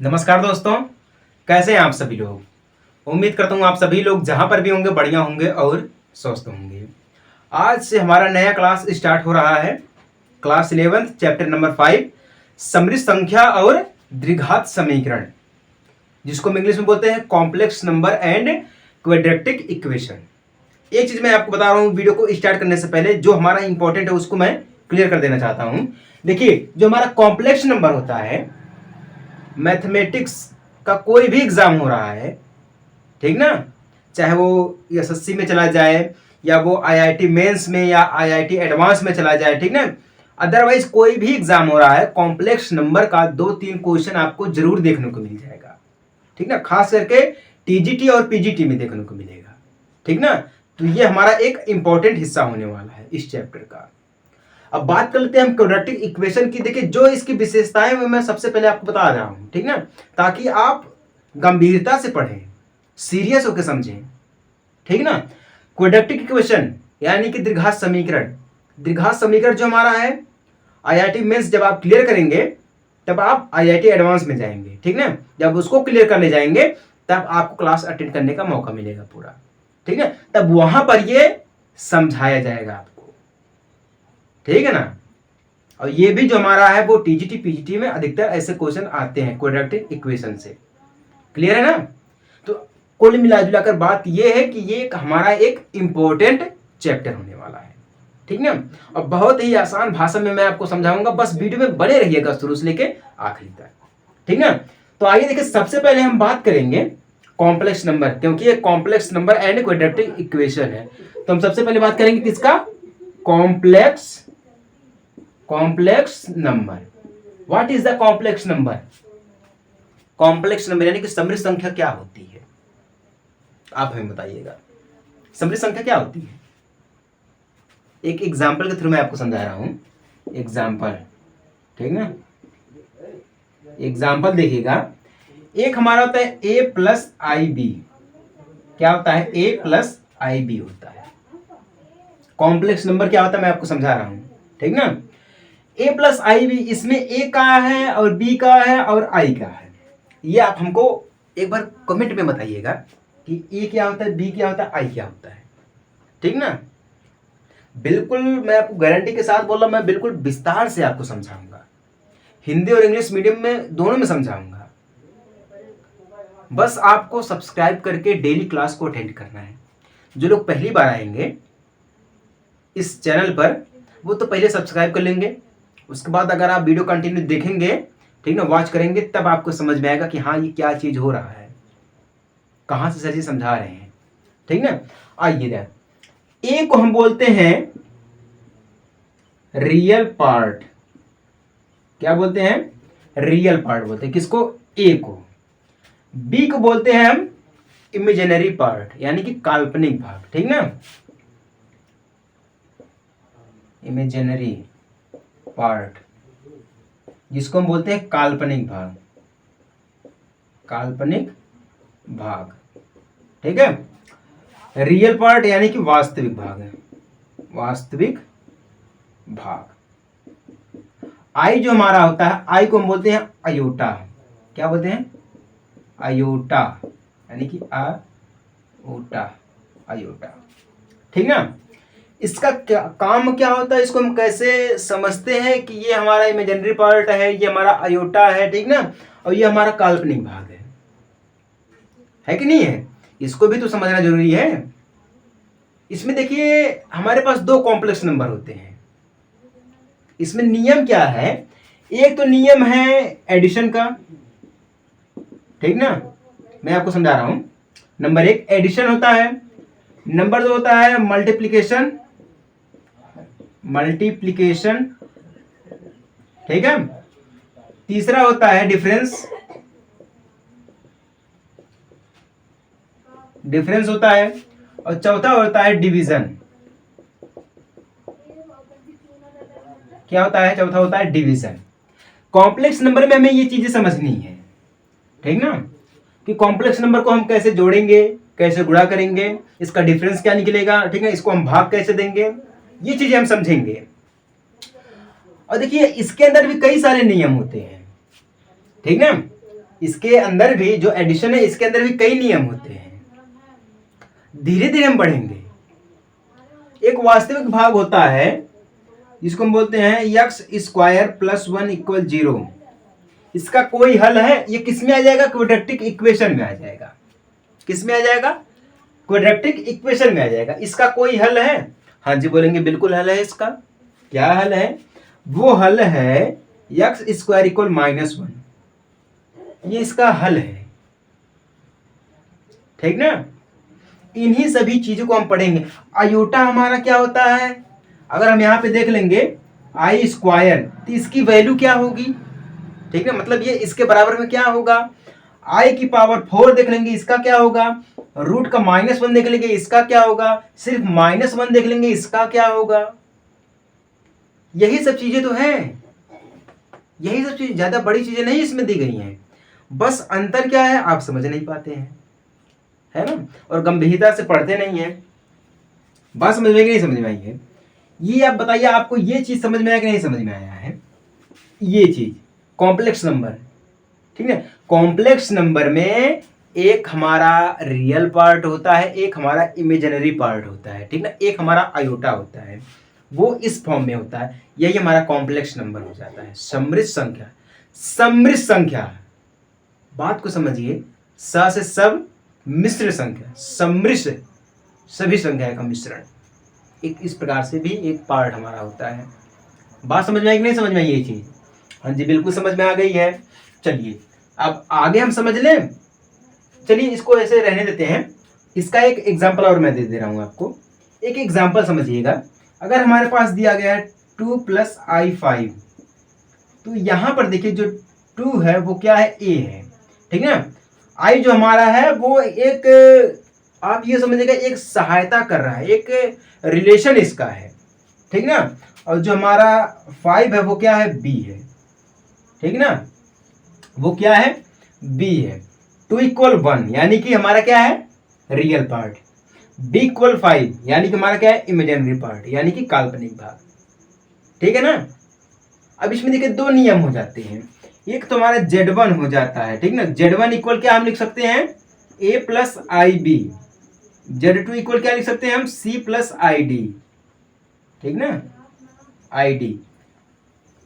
नमस्कार दोस्तों, कैसे हैं आप सभी लोग। उम्मीद करता हूँ आप सभी लोग जहाँ पर भी होंगे बढ़िया होंगे और स्वस्थ होंगे। आज से हमारा नया क्लास स्टार्ट हो रहा है। क्लास 11 चैप्टर नंबर 5 समृद्ध संख्या और द्विघात समीकरण, जिसको हम इंग्लिश में बोलते हैं complex number and quadratic equation. एक चीज़ मैं आपको बता रहा हूँ वीडियो को स्टार्ट करने से पहले, जो हमारा इंपॉर्टेंट है उसको मैं क्लियर कर देना चाहता हूँ। देखिए, जो हमारा कॉम्प्लेक्स नंबर होता है, मैथमेटिक्स का कोई भी एग्जाम हो रहा है, ठीक ना, चाहे वो एसएससी में चला जाए या वो आईआईटी मेंस में या आईआईटी एडवांस में चला जाए, ठीक ना, अदरवाइज कोई भी एग्जाम हो रहा है, कॉम्प्लेक्स नंबर का 2-3 क्वेश्चन आपको जरूर देखने को मिल जाएगा, ठीक ना, खास करके टीजीटी और पीजीटी में देखने को मिलेगा, ठीक ना। तो ये हमारा एक इंपॉर्टेंट हिस्सा होने वाला है इस चैप्टर का। अब बात कर लेते हैं हम क्वाड्रेटिक इक्वेशन की। देखिए, जो इसकी विशेषताएं मैं सबसे पहले आपको बता रहा हूं, ठीक ना, ताकि आप गंभीरता से पढ़ें, सीरियस होकर समझें, ठीक ना। क्वाड्रेटिक इक्वेशन यानी कि द्विघात समीकरण। द्विघात समीकरण जो हमारा है, आईआईटी मेंस जब आप क्लियर करेंगे तब आप आईआईटी एडवांस में जाएंगे, ठीक ना। जब उसको क्लियर कर ले जाएंगे तब आपको क्लास अटेंड करने का मौका मिलेगा पूरा, ठीक है। तब वहां पर ये समझाया जाएगा आपको, ठीक है ना। और ये भी जो हमारा है वो टीजीटी पीजीटी में अधिकतर ऐसे क्वेश्चन आते हैं क्वाड्रेटिक इक्वेशन से। क्लियर है ना। तो कुल मिलाजुलाकर बात ये है कि ये हमारा एक इंपॉर्टेंट चैप्टर होने वाला है, ठीक ना। और बहुत ही आसान भाषा में मैं आपको समझाऊंगा, बस वीडियो में बने रहिएगा शुरू से लेके आखिरी तक, ठीक ना। तो आइए देखिए, सबसे पहले हम बात करेंगे कॉम्प्लेक्स नंबर, क्योंकि ये complex number and quadratic equation है। तो हम सबसे पहले बात करेंगे किसका, complex number. What is the complex number. Complex number यानी कि समृद्ध संख्या क्या होती है, आप हमें बताइएगा। समृद्ध संख्या क्या होती है, एक एग्जाम्पल के थ्रू मैं आपको समझा रहा हूं। एग्जाम्पल, ठीक ना। एग्जाम्पल देखिएगा, एक हमारा होता है a प्लस आई बी। क्या होता है, a प्लस आई बी होता है। कॉम्प्लेक्स नंबर क्या होता है मैं आपको समझा रहा हूं, ठीक ना। a प्लस आई बी, इसमें a का है और b का है और i का है। ये आप हमको एक बार कमेंट में बताइएगा कि a क्या होता है, b क्या होता है, i क्या होता है, ठीक ना। बिल्कुल मैं आपको गारंटी के साथ बोल रहा हूं, मैं बिल्कुल विस्तार से आपको समझाऊंगा, हिंदी और इंग्लिश मीडियम में दोनों में समझाऊंगा। बस आपको सब्सक्राइब करके डेली क्लास को अटेंड करना है। जो लोग पहली बार आएंगे इस चैनल पर, वो तो पहले सब्सक्राइब कर लेंगे, उसके बाद अगर आप वीडियो कंटिन्यू देखेंगे, ठीक ना, वॉच करेंगे, तब आपको समझ में आएगा कि हाँ ये क्या चीज हो रहा है, कहाँ से सर जी समझा रहे हैं, ठीक ना। आइए, ए को हम बोलते हैं रियल पार्ट। क्या बोलते हैं, रियल पार्ट बोलते हैं किसको, ए को। बी को बोलते हैं हम इमेजिनरी पार्ट यानी कि काल्पनिक भाग, ठीक ना, इमेजिनरी पार्ट, जिसको हम बोलते हैं काल्पनिक भाग, काल्पनिक भाग, ठीक है। रियल पार्ट यानी कि वास्तविक भाग है, वास्तविक भाग। आई जो हमारा होता है, आई को हम बोलते हैं अयोटा। क्या बोलते हैं, अयोटा यानी कि अयोटा, अयोटा, ठीक ना। इसका क्या काम क्या होता है, इसको हम कैसे समझते हैं कि ये हमारा इमेजिनरी पार्ट है, ये हमारा अयोटा है, ठीक ना, और ये हमारा काल्पनिक भाग है कि नहीं है। इसको भी तो समझना जरूरी है। इसमें देखिए हमारे पास दो कॉम्प्लेक्स नंबर होते हैं। इसमें नियम क्या है, एक तो नियम है एडिशन का, ठीक ना, मैं आपको समझा रहा हूं। नंबर एक एडिशन होता है, नंबर दो होता है मल्टीप्लिकेशन, मल्टीप्लिकेशन, ठीक है। तीसरा होता है डिफरेंस, डिफरेंस होता है, और चौथा होता है डिवीजन। क्या होता है, चौथा होता है डिवीजन। कॉम्प्लेक्स नंबर में हमें ये चीजें समझनी है, ठीक ना, कि कॉम्प्लेक्स नंबर को हम कैसे जोड़ेंगे, कैसे गुणा करेंगे, इसका डिफरेंस क्या निकलेगा, ठीक है, इसको हम भाग कैसे देंगे, ये चीजें हम समझेंगे। और देखिए इसके अंदर भी कई सारे नियम होते हैं, ठीक ना। इसके अंदर भी जो एडिशन है इसके अंदर भी कई नियम होते हैं, धीरे धीरे हम बढ़ेंगे। एक वास्तविक भाग होता है जिसको हम बोलते हैं एक्स स्क्वायर प्लस 1 इक्वल 0। इसका कोई हल है? ये किस में आ जाएगा? क्वाड्रेटिक इक्वेशन में आ जाएगा। किस में आ जाएगा? क्वाड्रेटिक इक्वेशन में आ जाएगा। इसका कोई हल है? हाँ जी बोलेंगे बिल्कुल हल है इसका। क्या हल है? वो हल है एक्स स्क्वायर इक्वल -1। ये इसका हल है, ठीक ना। इन्हीं सभी चीजों को हम पढ़ेंगे। आयोटा हमारा क्या होता है? अगर हम यहाँ पे देख लेंगे आई स्क्वायर, तो इसकी वैल्यू क्या होगी? ठीक है, मतलब ये इसके बराबर में क्या होगा? आई की पावर 4 देख लेंगे, इसका क्या होगा? रूट का -1 देख लेंगे, इसका क्या होगा? सिर्फ -1 देख लेंगे, इसका क्या होगा? यही सब चीजें तो हैं, यही सब चीज, ज्यादा बड़ी चीजें नहीं इसमें दी गई हैं। बस अंतर क्या है आप समझ नहीं पाते हैं, है ना, और गंभीरता से पढ़ते नहीं है। बात समझ में नहीं समझ में आई है? ये आप बताइए, आपको ये चीज समझ में आया कि नहीं समझ में आया है? ये चीज कॉम्प्लेक्स नंबर, ठीक है। कॉम्प्लेक्स नंबर में एक हमारा रियल पार्ट होता है, एक हमारा इमेजिनरी पार्ट होता है, ठीक ना। एक हमारा आयोटा होता है, वो इस फॉर्म में होता है। यही हमारा कॉम्प्लेक्स नंबर हो जाता है। समृद्ध संख्या, समृद्ध संख्या, बात को समझिए, स से सब, मिश्र संख्या, समृद्ध, सभी संख्या का मिश्रण, एक इस प्रकार से भी एक पार्ट हमारा होता है। बात समझ में आई कि नहीं समझ में आई ये चीज? हाँ जी बिल्कुल समझ में आ गई है। चलिए अब आगे हम समझ लें। चलिए इसको ऐसे रहने देते हैं। इसका एक एग्जांपल और मैं दे दे रहा हूं आपको। एक एग्जांपल समझिएगा। अगर हमारे पास दिया गया है 2 + i5, तो यहां पर देखिए जो 2 है वो क्या है? a है, ठीक है ना। i जो हमारा है वो एक, आप ये समझिएगा, एक सहायता कर रहा है, एक रिलेशन इसका है, ठीक ना। और जो हमारा 5 है वो क्या है? b है, ठीक ना। वो क्या है? b है। 2 = 1 यानी कि हमारा क्या है? Real part. b = 5 यानी कि हमारा क्या है? इमेजिनरी पार्ट, यानी कि काल्पनिक भाग, ठीक है ना। अब इसमें देखिए दो नियम हो जाते हैं। एक तो हमारा Z1 हो जाता है, ठीक ना। Z1 = क्या हम लिख सकते हैं? a + ib। Z2 = क्या लिख सकते हैं हम? c + id, ठीक ना, id।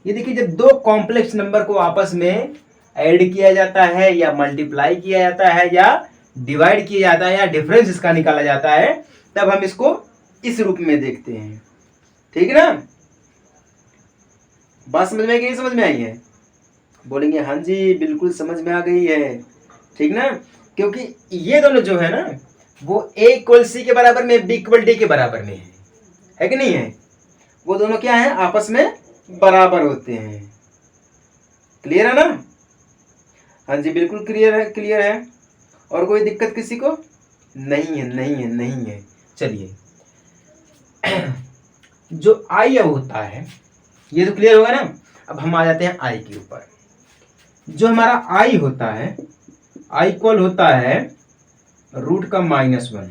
ये देखिए जब दो कॉम्प्लेक्स नंबर को आपस में ऐड किया जाता है या मल्टीप्लाई किया जाता है या डिवाइड किया जाता है या डिफरेंस इसका निकाला जाता है, तब हम इसको इस रूप में देखते हैं, ठीक है ना। बात समझ में आई कि नहीं समझ में आई है? बोलेंगे हाँ जी बिल्कुल समझ में आ गई है, ठीक ना। क्योंकि ये दोनों जो है ना वो a = c के बराबर में, b = d के बराबर में है कि नहीं है? वो दोनों क्या है? आपस में बराबर होते हैं। क्लियर है ना? हाँ जी बिल्कुल क्लियर है, क्लियर है। और कोई दिक्कत किसी को? नहीं है, नहीं है, नहीं है। चलिए जो आई होता है ये तो क्लियर होगा ना। अब हम आ जाते हैं आई के ऊपर। जो हमारा आई होता है, आई इक्वल होता है रूट का -1।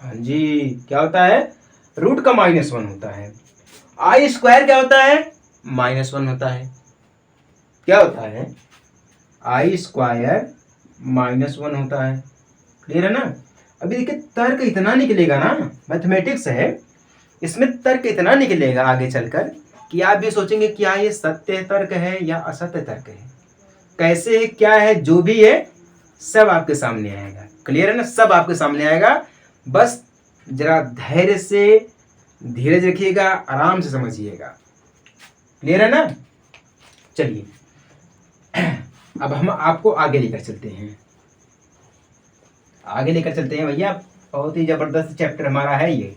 हाँ जी क्या होता है? रूट का -1 होता है। आई स्क्वायर क्या होता है? -1 होता है। क्या होता है? आई स्क्वायर -1 होता है। क्लियर है ना? अभी देखिए तर्क इतना निकलेगा ना, मैथमेटिक्स है, इसमें तर्क इतना निकलेगा आगे चलकर कि आप भी सोचेंगे क्या ये सत्य तर्क है या असत्य तर्क है, कैसे है, क्या है, जो भी है सब आपके सामने आएगा। क्लियर है ना? सब आपके सामने आएगा। बस जरा धैर्य से, धीरज रखिएगा, आराम से समझिएगा। क्लियर है ना? चलिए अब हम आपको आगे लेकर चलते हैं, आगे लेकर चलते हैं भैया। बहुत ही जबरदस्त चैप्टर हमारा है ये।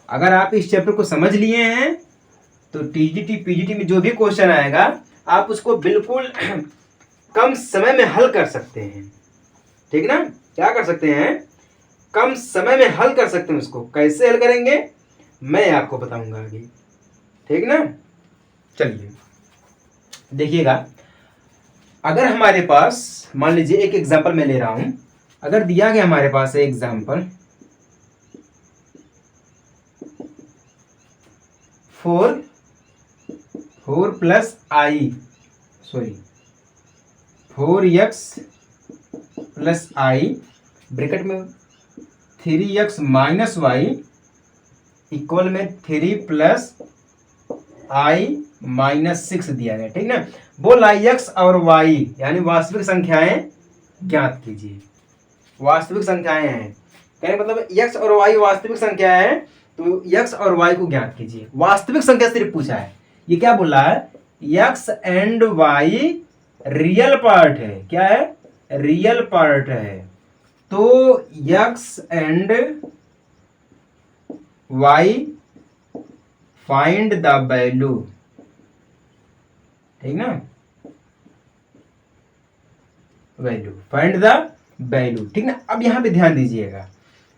अगर आप इस चैप्टर को समझ लिए हैं तो टीजीटी पीजीटी में जो भी क्वेश्चन आएगा आप उसको बिल्कुल कम समय में हल कर सकते हैं, ठीक ना। क्या कर सकते हैं? कम समय में हल कर सकते हैं। उसको कैसे हल करेंगे मैं आपको बताऊंगा आगे, ठीक ना। चलिए देखिएगा, अगर हमारे पास मान लीजिए एक एग्जांपल मैं ले रहा हूं। अगर दिया गया हमारे पास है example 4 + i, sorry 4x plus I bracket में 3x माइनस वाई इक्वल में 3 प्लस आई माइनस 6 दिया गया, ठीक ना। बोला x और y यानी वास्तविक संख्याएं ज्ञात कीजिए। वास्तविक संख्याएं हैं, कहने मतलब x और y वास्तविक संख्या है, तो x और y को ज्ञात कीजिए। वास्तविक संख्या सिर्फ पूछा है, ये क्या बोला है, x and y real part है। क्या है, रियल पार्ट है। तो x and y find the value, ठीक ना, वैल्यू, फाइंड द वैल्यू, ठीक ना। अब यहां पे ध्यान दीजिएगा,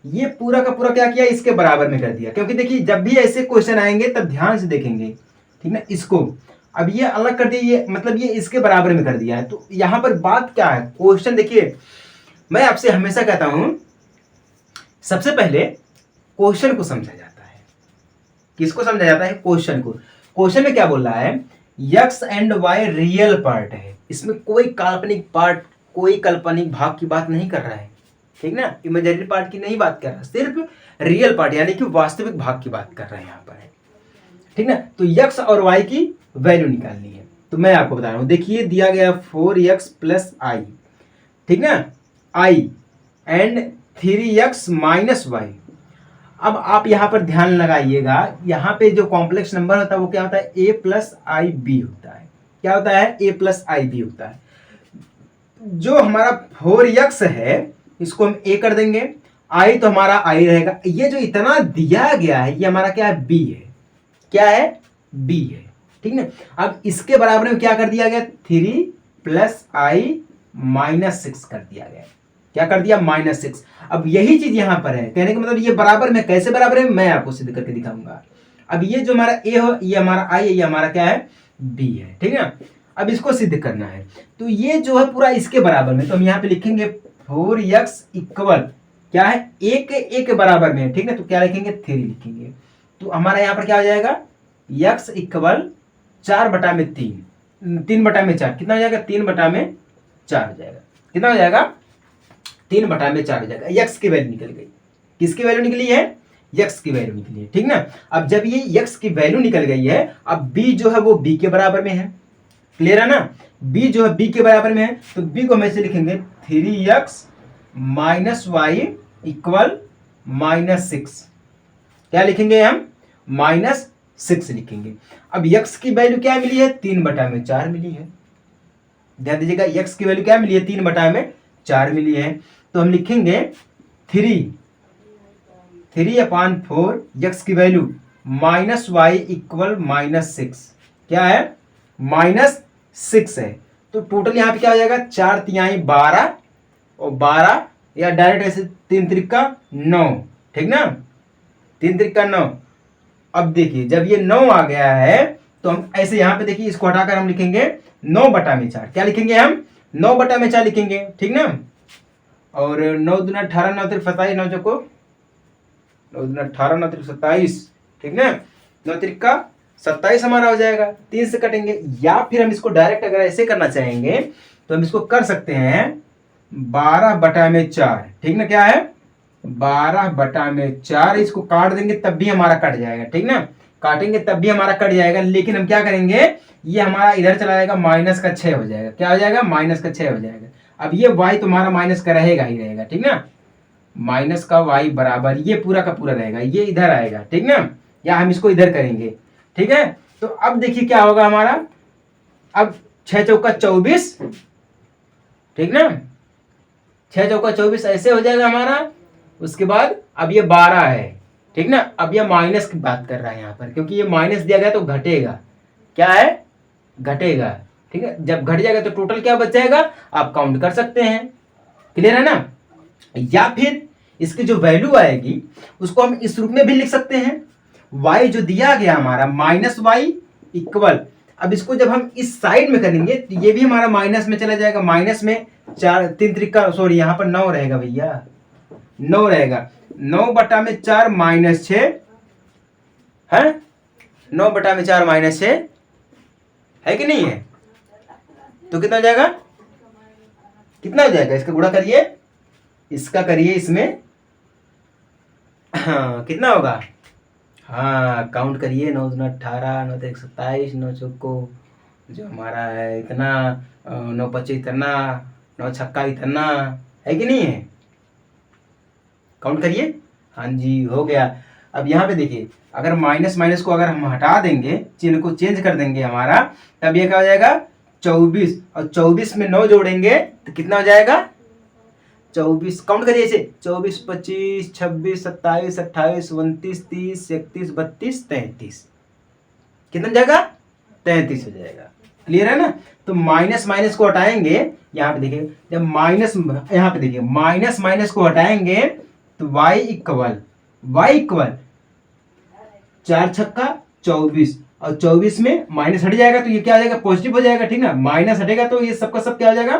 ये पूरा का पूरा क्या किया, इसके बराबर में कर दिया, क्योंकि देखिए जब भी ऐसे क्वेश्चन आएंगे तब ध्यान से देखेंगे, ठीक ना। इसको अब ये अलग कर दिया, ये मतलब ये इसके बराबर में कर दिया है। तो यहां पर बात क्या है, क्वेश्चन देखिए, मैं आपसे हमेशा कहता हूं सबसे पहले क्वेश्चन को समझा जाता है। किसको समझा जाता है, क्वेश्चन को। क्वेश्चन में क्या बोल रहा है, x and y real part है, इसमें कोई काल्पनिक पार्ट, कोई काल्पनिक भाग की बात नहीं कर रहा है, ठीक ना, इमेजिनरी पार्ट की नहीं बात कर रहा, सिर्फ रियल पार्ट यानी कि वास्तविक भाग की बात कर रहा है यहाँ पर, है ठीक ना। तो x और y की वैल्यू निकालनी है, तो मैं आपको बता रहा हूँ, देखिए दिया गया 4x प्लस आई, ठीक ना, i and 3x minus Y. अब आप यहाँ पर ध्यान लगाइएगा, यहाँ पे जो कॉम्प्लेक्स नंबर होता है वो क्या होता है, a प्लस आई बी होता है। क्या होता है, a प्लस आई बी होता है। जो हमारा 4x है इसको हम a कर देंगे, i तो हमारा i रहेगा। ये जो इतना दिया गया है ये हमारा क्या है, b है। क्या है, b है, ठीक ना। अब इसके बराबर में क्या कर दिया गया, 3 प्लस आई माइनस 6 कर दिया गया। क्या कर दिया, माइनस 6। अब यही चीज यहां पर है, कहने का मतलब ये बराबर में, कैसे बराबर है मैं आपको सिद्ध करके दिखाऊंगा। अब ये जो हमारा a हो, ये हमारा i है, ये हमारा क्या है, b है, ठीक है। अब इसको सिद्ध करना है, तो ये जो है पूरा इसके बराबर में, तो हम यहाँ पे लिखेंगे 4x इक्वल क्या है, a के बराबर में, ठीक है। तो क्या लिखेंगे, 3 लिखेंगे। तो हमारा यहाँ पर क्या हो जाएगा, x इक्वल 4/3, 3/4, कितना हो जाएगा, 3/4 हो जाएगा। कितना हो जाएगा, 3/4 हो जाएगा। x की वैल्यू निकल गई। किसकी वैल्यू निकली है, x की वैल्यू निकली है, ठीक ना। अब जब ये x की वैल्यू निकल गई है, अब b जो है वो b के बराबर में है, क्लियर है ना। b जो है b के बराबर में है, तो b को हम ऐसे लिखेंगे 3x माइनस वाई इक्वल -6। क्या लिखेंगे हम, -6 लिखेंगे। अब x की वैल्यू क्या मिली है, 3/4 मिली है। ध्यान दीजिएगा, x की वैल्यू क्या मिली है, 3/4 मिली है। तो हम लिखेंगे 3/4 x की वैल्यू माइनस वाई इक्वल -6। क्या है, -6 है। तो टोटल यहाँ पे क्या हो जाएगा, 4 तिहाई 12 और 12 या डायरेक्ट ऐसे 3 त्रिका 9, ठीक ना, 3 त्रिका 9। अब देखिए जब ये 9 आ गया है तो हम ऐसे यहाँ पे देखिए इसको हटाकर हम लिखेंगे 9/4। क्या लिखेंगे हम, 9/4 लिखेंगे, ठीक ना। और 9 दूना 18, 9 त्रिक 27, 9 चौको 9 दूना 18, 9 त्रिक 27, ठीक ना। 9 त्रिक 27 हमारा हो जाएगा, 3 से कटेंगे। या फिर हम इसको डायरेक्ट अगर ऐसे करना चाहेंगे तो हम इसको कर सकते हैं 12/4, ठीक ना। क्या है, 12/4, इसको काट देंगे तब भी हमारा कट जाएगा, ठीक ना, काटेंगे तब भी हमारा कट जाएगा। लेकिन हम क्या करेंगे, ये हमारा इधर चला जाएगा, -6 हो जाएगा। क्या हो जाएगा, -6 हो जाएगा। अब ये y तुम्हारा माइनस का रहेगा ही रहेगा, ठीक ना, माइनस का y बराबर ये पूरा का पूरा रहेगा, ये इधर आएगा, ठीक ना, या हम इसको इधर करेंगे, ठीक है। तो अब देखिए क्या होगा हमारा, अब 6 चौका 24, ठीक ना, 6 चौका 24 ऐसे हो जाएगा हमारा। उसके बाद अब ये 12 है, ठीक ना। अब ये माइनस की बात कर रहा है यहाँ पर, क्योंकि ये माइनस दिया गया तो घटेगा। क्या है, घटेगा, ठीक है। जब घट जाएगा तो टोटल क्या बच जाएगा, आप काउंट कर सकते हैं, क्लियर है ना। या फिर इसकी जो वैल्यू आएगी उसको हम इस रूप में भी लिख सकते हैं, y जो दिया गया हमारा -y इक्वल, अब इसको जब हम इस साइड में करेंगे तो ये भी हमारा माइनस में चला जाएगा। माइनस में 4 3 त्रिका सॉरी यहाँ पर 9 रहेगा भैया, 9 रहेगा। 9/4 -6 है, 9/4 -6 है कि नहीं है, तो कितना हो जाएगा कितना हो जाएगा, इसका गुणा करिए, इसका करिए इसमें, हाँ कितना होगा, हाँ काउंट करिए, 9 दूना 18, 9 तेरह 27, 9 चौको जो हमारा है इतना, 9 पच्चे इतना, 9 छक्का इतना, है कि नहीं है, काउंट करिए। हाँ जी हो गया। अब यहाँ पे देखिए, अगर माइनस माइनस को अगर हम हटा देंगे, चिन्ह को चेंज कर देंगे हमारा, तब ये क्या हो जाएगा 24, और 24 में 9 जोड़ेंगे तो कितना हो जाएगा 24, काउंट करिए इसे, 24 25 26 27 28 29 30 31 32 33, कितना जाएगा 33 हो जाएगा। क्लियर है ना। तो माइनस माइनस को हटाएंगे, यहाँ पे देखिए जब माइनस, यहाँ पे देखिए माइनस माइनस को हटाएंगे तो y इक्वल 4 छक्का 24, और 24 में माइनस हट जाएगा तो ये क्या हो जाएगा पॉजिटिव हो जाएगा, ठीक ना। माइनस हटेगा तो ये सबका सब क्या हो जाएगा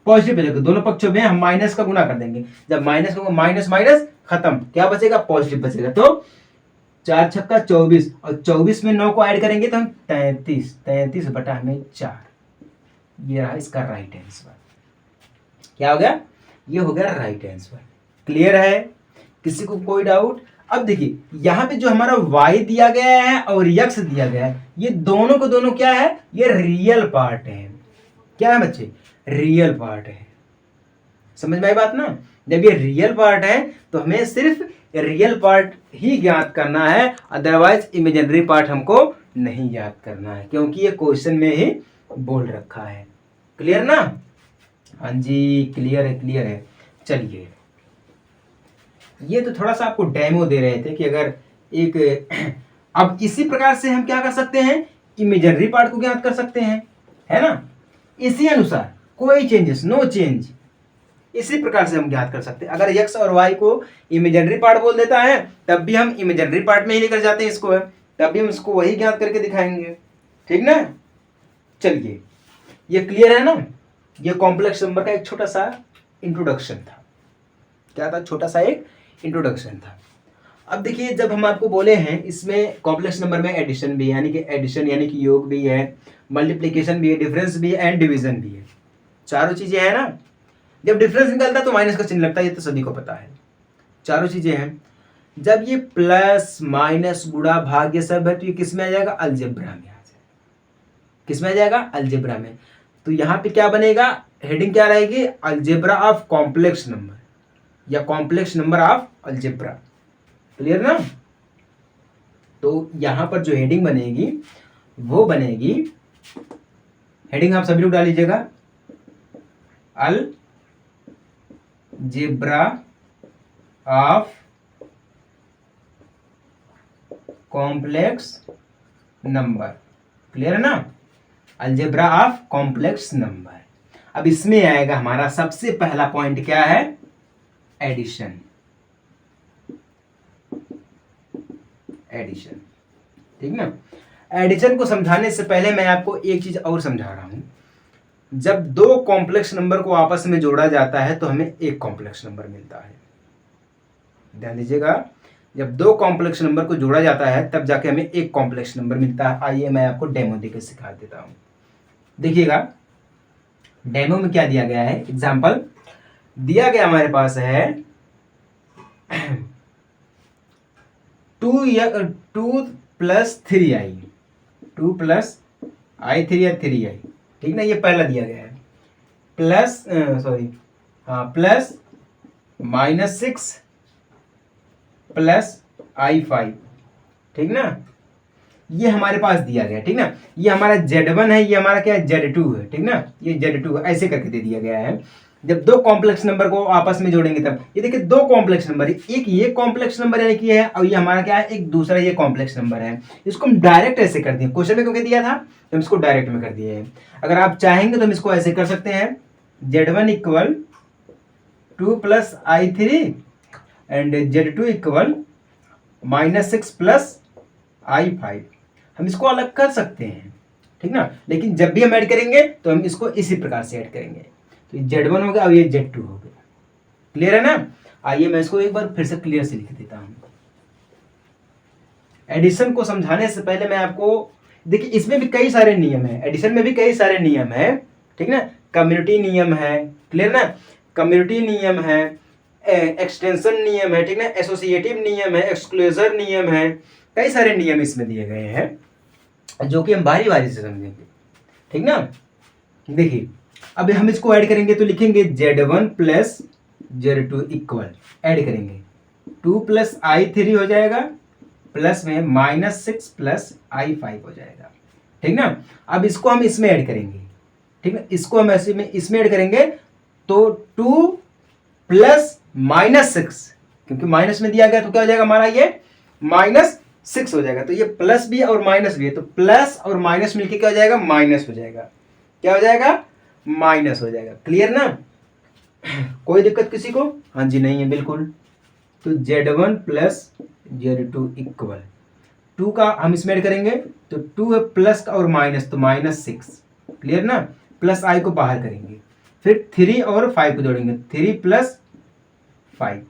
पॉजिटिव हो जाएगा। दोनों पक्षों में हम माइनस का गुना कर देंगे, जब माइनस का माइनस माइनस खत्म, क्या बचेगा पॉजिटिव बचेगा। तो 4 छक्का 24, और 24 में 9 को ऐड करेंगे तो हम 33 बटा हमें 4, ये रहा इसका राइट आंसर। क्या हो गया, ये हो गया राइट आंसर। क्लियर है, किसी को कोई डाउट। अब देखिए यहाँ पे जो हमारा y दिया गया है और x दिया गया है, ये दोनों को दोनों क्या है, ये रियल पार्ट है। क्या है बच्चे, रियल पार्ट है। समझ में आई बात ना। जब ये रियल पार्ट है तो हमें सिर्फ रियल पार्ट ही ज्ञात करना है, अदरवाइज इमेजिनरी पार्ट हमको नहीं याद करना है, क्योंकि ये क्वेश्चन में ही बोल रखा है। क्लियर ना। हाँ जी क्लियर है, क्लियर है। चलिए ये तो थोड़ा सा आपको डेमो दे रहे थे कि अगर एक अब इसी प्रकार से हम क्या कर सकते हैं, इमेजिनरी पार्ट को ज्ञात कर सकते हैं, है ना। इसी अनुसार कोई चेंजेस, नो चेंज, इसी प्रकार से हम ज्ञात कर सकते हैं। अगर x और y को इमेजिनरी पार्ट बोल देता है तब भी हम इमेजिनरी पार्ट में ही लेकर जाते हैं इसको, है तब भी हम इसको वही ज्ञात करके दिखाएंगे, ठीक ना। चलिए ये क्लियर है ना। ये कॉम्प्लेक्स नंबर का एक छोटा सा इंट्रोडक्शन था। क्या था, छोटा सा एक इंट्रोडक्शन था। अब देखिए जब हम आपको बोले हैं इसमें कॉम्प्लेक्स नंबर में एडिशन भी है, यानी कि एडिशन यानी कि योग भी है, मल्टीप्लिकेशन भी है, डिफरेंस भी है एंड डिवीजन भी है, चारों चीजें हैं ना। जब डिफरेंस निकलता है तो माइनस का चिन्ह लगता है, ये तो सभी को पता है। चारों चीजें हैं। जब ये प्लस माइनस गुणा भाग ये सब है तो ये किस में आ जाएगा, अलजेब्रा में आ जाएगा। किस में आ जाएगा, अलजेब्रा में। तो यहाँ पे क्या बनेगा, हेडिंग क्या रहेगी, अलजेब्रा ऑफ कॉम्प्लेक्स नंबर या complex number of algebra. Clear ना। तो यहां पर जो हेडिंग बनेगी वो बनेगी, हेडिंग आप सभी लोग डाल लीजिएगा, algebra of complex number. Clear है ना, अलजेब्रा ऑफ कॉम्प्लेक्स नंबर। अब इसमें आएगा हमारा सबसे पहला पॉइंट क्या है, एडिशन। एडिशन, ठीक ना। एडिशन को समझाने से पहले मैं आपको एक चीज और समझा रहा हूं। जब दो कॉम्प्लेक्स नंबर को आपस में जोड़ा जाता है तो हमें एक कॉम्प्लेक्स नंबर मिलता है। ध्यान दीजिएगा, जब दो कॉम्प्लेक्स नंबर को जोड़ा जाता है तब जाके हमें एक कॉम्प्लेक्स नंबर मिलता है। आइए मैं आपको डेमो देकर सिखा देता हूं। देखिएगा डेमो में क्या दिया गया है, एग्जाम्पल दिया गया हमारे पास है 2 + 3i, 2 + i3 या 3i, ठीक ना। ये पहला दिया गया है, प्लस प्लस -6 + i5, ठीक ना। ये हमारे पास दिया गया, ठीक ना। ये हमारा Z1 है, ये हमारा क्या है, Z2 है, ठीक ना। ये Z2 है, ऐसे करके दे दिया गया है। जब दो कॉम्प्लेक्स नंबर को आपस में जोड़ेंगे तब ये देखिए दो कॉम्प्लेक्स नंबर है, एक ये कॉम्प्लेक्स नंबर यानी कि है, और ये हमारा क्या है, एक दूसरा ये कॉम्प्लेक्स नंबर है। इसको हम डायरेक्ट ऐसे कर दिए, क्वेश्चन में क्योंकि दिया था तो हम इसको डायरेक्ट में कर दिए हैं। अगर आप चाहेंगे तो हम इसको ऐसे कर सकते हैं, Z1 = 2 + i3 and Z2 = -6 + i5। हम इसको अलग कर सकते हैं, ठीक ना। लेकिन जब भी हम ऐड करेंगे तो हम इसको इसी प्रकार से ऐड करेंगे। तो ये Z1 हो गया और ये Z2 हो गया। क्लियर है ना। आइए मैं इसको एक बार फिर से क्लियर से लिख देता हूं। एडिशन को समझाने से पहले मैं आपको, देखिए इसमें भी कई सारे नियम है, एडिशन में भी कई सारे नियम है, ठीक ना। कम्युनिटी नियम है, क्लियर ना, कम्युनिटी नियम है, एक्सटेंशन नियम है, ठीक ना, एसोसिएटिव नियम है, एक्सक्लूजर नियम है, कई सारे नियम इसमें दिए गए हैं जो कि हम बारी बारी से समझेंगे, ठीक ना। देखिए अब हम इसको ऐड करेंगे तो लिखेंगे Z1 plus Z2 equal, add करेंगे 2 प्लस I3 हो जाएगा, प्लस में -6 प्लस I5 हो जाएगा, ठीक ना। अब इसको हम इसमें ऐड करेंगे, ठीक है, इसको हम ऐसे में इसमें ऐड करेंगे तो 2 प्लस -6, क्योंकि माइनस में दिया गया तो क्या हो जाएगा हमारा ये -6 हो जाएगा, तो ये प्लस भी और माइनस भी है, तो प्लस और माइनस मिलके क्या हो जाएगा, माइनस हो जाएगा, क्या हो जाएगा, माइनस हो जाएगा, क्लियर ना। कोई दिक्कत किसी को, हाँ जी नहीं है बिल्कुल। तो Z1 प्लस Z2 इक्वल 2 का हम इसमें ऐड करेंगे तो 2 है प्लस का और माइनस, तो -6, क्लियर ना, प्लस I को बाहर करेंगे, फिर 3 और 5 को जोड़ेंगे, 3 प्लस 5,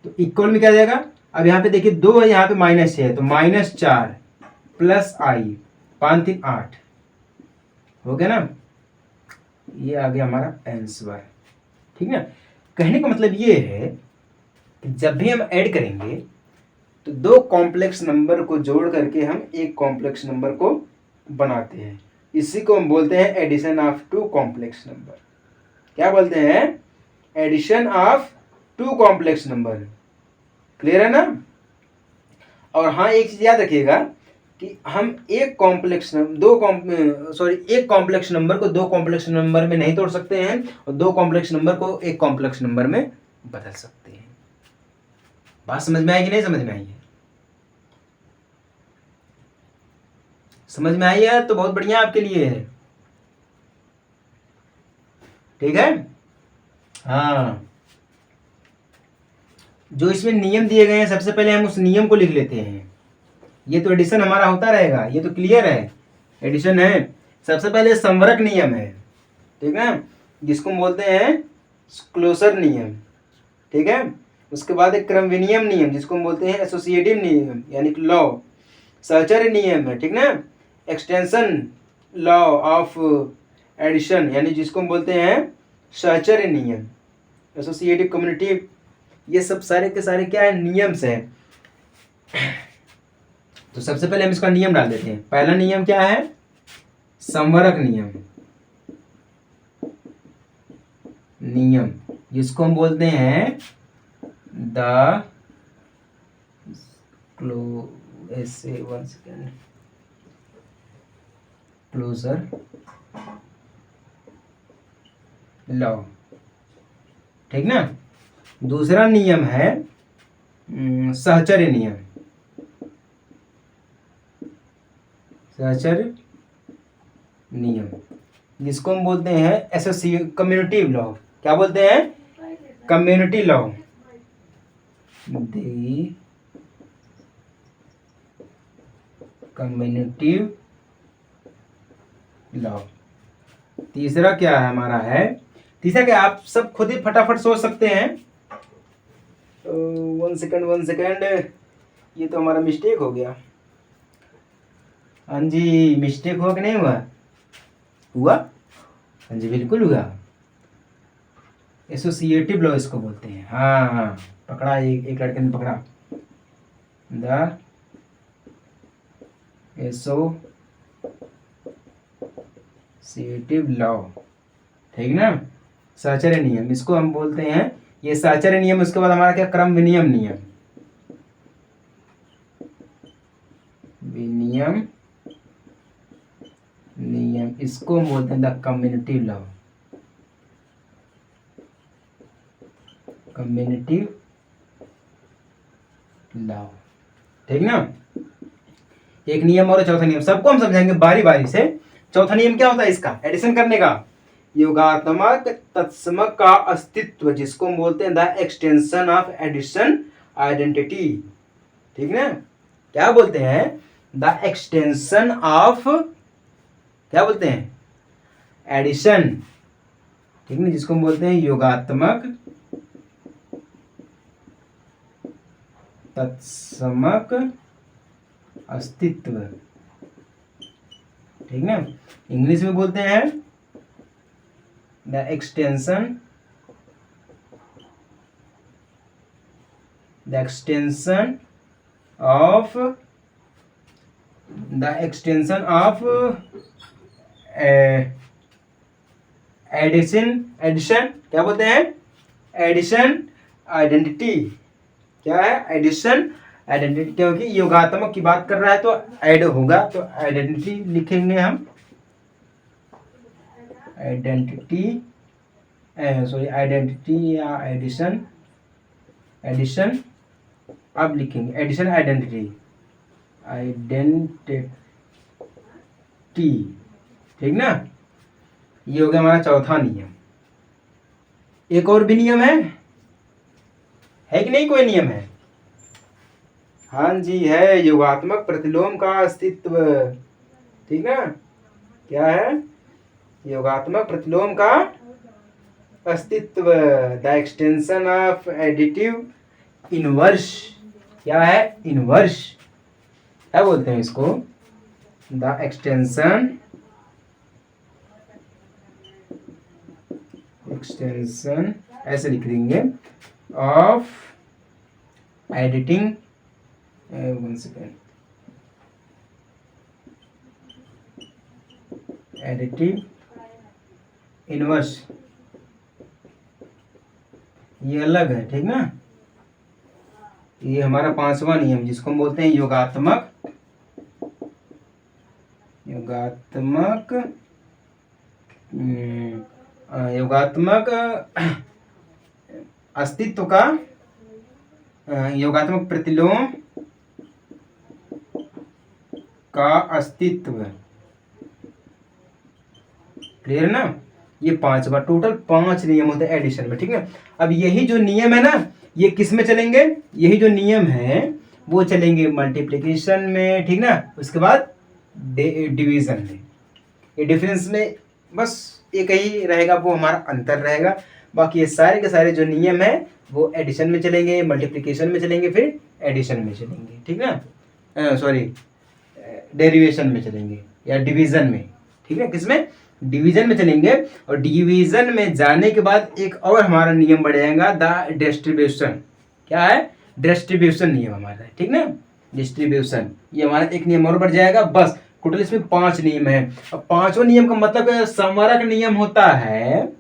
तो इक्वल में क्या आ जाएगा, अब यहाँ पे देखिए 2 है, यहाँ पे -6 है, तो -4 प्लस I, 5 3 8 हो गया ना, ये आ गया हमारा आंसर, ठीक ना। कहने का मतलब ये है कि जब भी हम ऐड करेंगे तो दो कॉम्प्लेक्स नंबर को जोड़ करके हम एक कॉम्प्लेक्स नंबर को बनाते हैं, इसी को हम बोलते हैं addition of two complex number. क्या बोलते हैं, addition of two complex number, clear है ना। और हाँ एक चीज याद रखिएगा कि हम एक कॉम्प्लेक्स एक कॉम्प्लेक्स नंबर को दो कॉम्प्लेक्स नंबर में नहीं तोड़ सकते हैं और दो कॉम्प्लेक्स नंबर को एक कॉम्प्लेक्स नंबर में बदल सकते हैं। बात समझ में आएगी, नहीं समझ में आई है, समझ में आई है तो बहुत बढ़िया आपके लिए है, ठीक है। हाँ जो इसमें नियम दिए गए हैं सबसे पहले हम उस नियम को लिख लेते हैं, ये तो एडिशन हमारा होता रहेगा, ये तो क्लियर है, एडिशन है। सबसे पहले संवरक नियम है, ठीक है, जिसको हम बोलते हैं क्लोजर नियम, ठीक है। उसके बाद एक क्रम विनियम नियम जिसको हम बोलते हैं एसोसिएटिव नियम यानी कि लॉ, सहचर्य नियम है, ठीक ना, एक्सटेंशन लॉ ऑफ एडिशन यानी जिसको हम बोलते हैं सहचर्य नियम, एसोसिएटिव कम्युनिटी, ये सब सारे के सारे क्या है, नियम्स हैं। तो सबसे पहले हम इसका नियम डाल देते हैं। पहला नियम क्या है, संवरक नियम, नियम जिसको हम बोलते हैं द क्लोजर लॉ, ठीक ना। दूसरा नियम है सहचर्य नियम, सहचर्य नियम जिसको हम बोलते हैं कम्युनिटी लॉ, क्या बोलते हैं, कम्युनिटी लॉ, कम्युनिटी लॉ। तीसरा क्या है हमारा है, तीसरा क्या आप सब खुद ही फटाफट सोच सकते हैं। 1 सेकेंड, ये तो हमारा मिस्टेक हो गया, हाँ जी मिस्टेक हुआ कि नहीं हुआ, हुआ, हाँ जी बिल्कुल हुआ, एसोसिएटिव लॉ इसको बोलते हैं। हाँ हाँ पकड़ा, एक लड़के ने पकड़ा, द एसोसिएटिव लॉ, ठीक ना, सहचर्य नियम इसको हम बोलते हैं, ये सहचर्य नियम। उसके बाद हमारा क्या, क्रम विनियम नियम, विनियम नियम इसको हम बोलते हैं the community law, community law, ठीक ना। एक नियम और चौथा नियम सबको हम समझाएंगे बारी बारी से। चौथा नियम क्या होता है इसका, एडिशन करने का, योगात्मक तत्समक का अस्तित्व जिसको हम बोलते हैं the extension of addition identity, ठीक ना। क्या बोलते हैं, द एक्सटेंशन ऑफ, क्या बोलते हैं, एडिशन, ठीक ना, जिसको हम बोलते हैं योगात्मक तत्समक अस्तित्व, ठीक ना। इंग्लिश में बोलते हैं द एक्सटेंशन ऑफ एडिशन क्या बोलते हैं, एडिशन आइडेंटिटी। क्या है, एडिशन आइडेंटिटी, क्योंकि योगात्मक की बात कर रहा है तो ऐड होगा, तो आइडेंटिटी लिखेंगे हम, आइडेंटिटी या एडिशन अब लिखेंगे एडिशन आइडेंटिटी, ठीक ना। ये हो गया हमारा चौथा नियम। एक और भी नियम है कि नहीं, कोई नियम है? हाँ जी है, योगात्मक प्रतिलोम का अस्तित्व, ठीक ना। क्या है, योगात्मक प्रतिलोम का अस्तित्व, the extension of additive inverse. क्या है, इनवर्स, क्या बोलते हैं इसको, द एक्सटेंशन ऐसे लिख देंगे of editing, one second, additive inverse, ये अलग है, ठीक ना। ये हमारा पांचवा नियम जिसको हम बोलते हैं योगात्मक अस्तित्व का, योगात्मक प्रतिलोम का अस्तित्व। क्लियर ना। ये पांचवा, टोटल 5 नियम होते हैं एडिशन में, ठीक है। अब यही जो नियम है ना, ये किस में चलेंगे, यही जो नियम है वो चलेंगे मल्टीप्लिकेशन में, ठीक ना। उसके बाद डिवीजन में, ये डिफरेंस में बस एक ही रहेगा, वो हमारा अंतर रहेगा। बाकी ये सारे के सारे जो नियम है वो एडिशन में चलेंगे, मल्टीप्लिकेशन में चलेंगे, फिर एडिशन में चलेंगे, ठीक ना। सॉरी, डेरिवेशन में चलेंगे या डिवीजन में, ठीक है। किसमें, डिवीजन में चलेंगे। और डिवीजन में जाने के बाद एक और हमारा नियम बढ़ जाएगा, द डिस्ट्रीब्यूशन। क्या है, डिस्ट्रीब्यूशन नियम हमारा है, ठीक ना। डिस्ट्रीब्यूशन, ये हमारा एक नियम और बढ़ जाएगा। बस टोटल इसमें 5 नियम है। अब पांचों नियम का मतलब संवरक नियम होता है।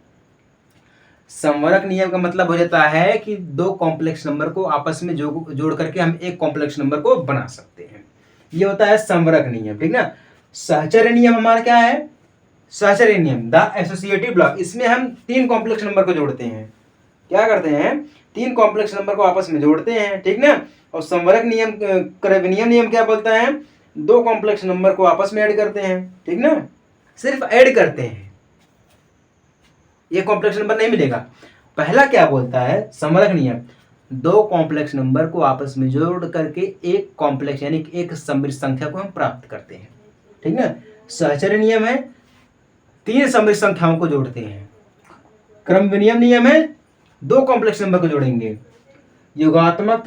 संवरक नियम का मतलब हो जाता है कि 2 कॉम्प्लेक्स नंबर को आपस में जोड़ करके हम एक कॉम्प्लेक्स नंबर को बना सकते हैं, ये होता है संवरक नियम, ठीक ना। सहचर्य नियम हमारा क्या है, सहचर्य नियम, द एसोसिएटिव लॉ, इसमें हम 3 कॉम्प्लेक्स नंबर को जोड़ते हैं। क्या करते हैं, 3 कॉम्प्लेक्स नंबर को आपस में जोड़ते हैं, ठीक ना। और संवरक नियम, क्रैविनियम नियम क्या बोलता है, 2 कॉम्प्लेक्स नंबर को आपस में ऐड करते हैं, ठीक ना। सिर्फ ऐड करते हैं, ये कॉम्प्लेक्स नंबर नहीं मिलेगा। पहला क्या बोलता है, संवरक नियम, 2 कॉम्प्लेक्स नंबर को आपस में जोड़ करके एक कॉम्प्लेक्स यानी एक समृद्ध संख्या को हम प्राप्त करते हैं, ठीक ना। सहचर्य नियम है, 3 समृद्ध संख्याओं को जोड़ते हैं। क्रमविनियम नियम है, 2 कॉम्प्लेक्स नंबर को जोड़ेंगे। योगात्मक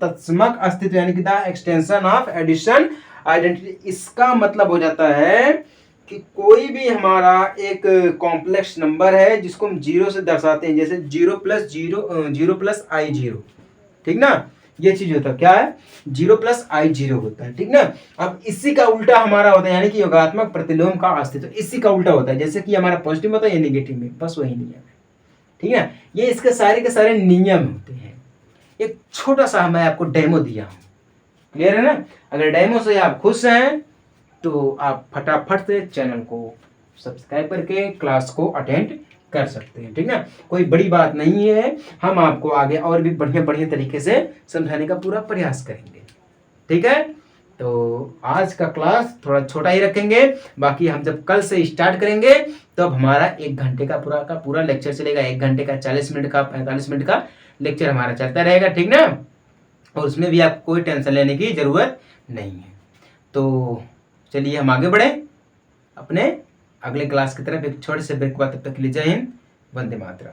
तत्समक अस्तित्व यानी कि the extension of addition identity, इसका मतलब हो जाता है कि कोई भी हमारा एक कॉम्प्लेक्स नंबर है जिसको हम 0 से दर्शाते हैं, जैसे 0 + i0, ठीक ना। ये चीज होता है, क्या है, 0 + i0 होता है, ठीक ना। अब इसी का उल्टा हमारा होता है, यानी कि योगात्मक प्रतिलोम का अस्तित्व इसी का उल्टा होता है। जैसे कि हमारा पॉजिटिव होता है, ये नेगेटिव में, बस वही नियम है, ठीक है। ये इसके सारे के सारे नियम होते हैं। एक छोटा सा मैं आपको डेमो दिया हूं, क्लियर है ना। अगर डेमो से आप खुश हैं तो आप फटाफट से चैनल को सब्सक्राइब करके क्लास को अटेंड कर सकते हैं, ठीक ना। कोई बड़ी बात नहीं है, हम आपको आगे और भी बढ़िया तरीके से समझाने का पूरा प्रयास करेंगे, ठीक है। तो आज का क्लास थोड़ा छोटा ही रखेंगे, बाकी हम जब कल से स्टार्ट करेंगे तब हमारा 1 घंटे का पूरा लेक्चर चलेगा। 1 घंटे का 40 मिनट का 45 मिनट का लेक्चर हमारा चलता रहेगा, ठीक ना। और उसमें भी आपको कोई टेंशन लेने की जरूरत नहीं है। तो चलिए हम आगे बढ़े अपने अगले क्लास की तरफ। एक छोटे से ब्रेक के बाद, तब तक के लिए जय हिंद, वंदे मातरम।